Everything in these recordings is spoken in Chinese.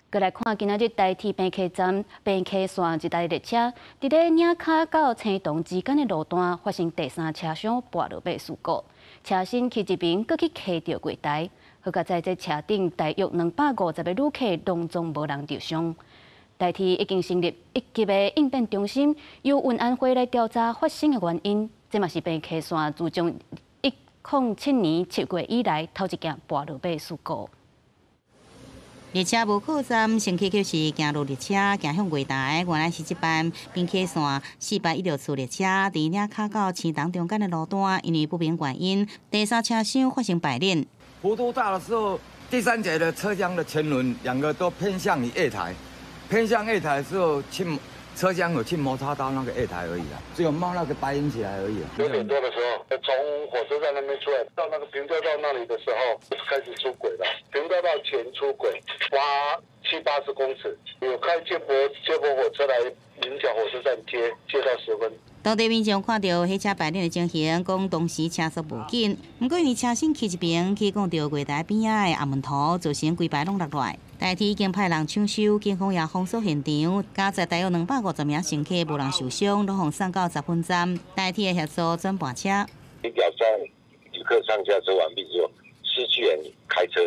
过来看今仔日台铁平溪站平溪线一台列车，伫咧岭卡到青洞之间的路段发生第三车厢滑落尾事故，车身去一边，搁去卡到柜台。好在这车顶大约250个旅客拢总无人受伤。台铁已经成立一级的应变中心，由运安会来调查发生的原因。这嘛是平溪线自从2007年7月以来头一件滑落尾事故。 列车无靠站，乘客就是行入列车，行向柜台。原来是这班平溪线416次列车，伫岭卡到青塘中间的路段，因为不明原因，第三车厢发生摆链。幅度大的时候，第三节的车厢的前轮两个都偏向于月台，偏向月台的时候，车厢有去摩擦到那个月台而已啦，只有冒那个白烟起来而已。9点多的时候，从火车站那边出来，到那个平交道那里的时候，开始出轨了。平交道前出轨，挖7、80公尺，有开接驳火车来菱角火车站接到10分。 当地民众看到火车摆链的情形，讲当时车速无紧，不过因为车身去一边，去讲到柜台边仔的暗门头，造成规排拢落来。台铁已经派人抢修，警方也封锁现场，加载大约250名乘客无人受伤，拢互送到10分站。台铁的协助转盘车。一条站旅客上下车完毕之后，失去人开车，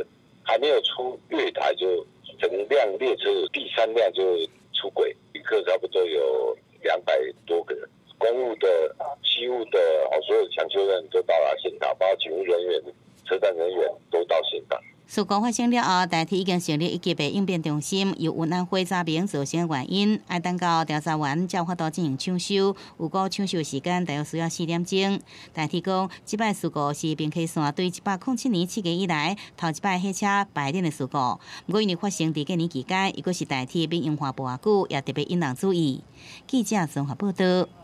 还没有出月台就整辆列车第3辆就出轨，旅客差不多有200多个人。 公务的、机务的，所有抢修人都到达现场，包括警务人员、车站人员都到现场。事故发生了后，台铁已经成立一级的应变中心，由运安会查明造成的原因，要等到调查完才有法度进行抢修。有估抢修时间大约需要4点钟。台铁讲，这摆事故是平溪线对107年7月以来头一摆火车摆链的事故。不过因为发生伫过年期间，伊阁是台铁民营化无偌久，也特别引人注意。记者综合报道。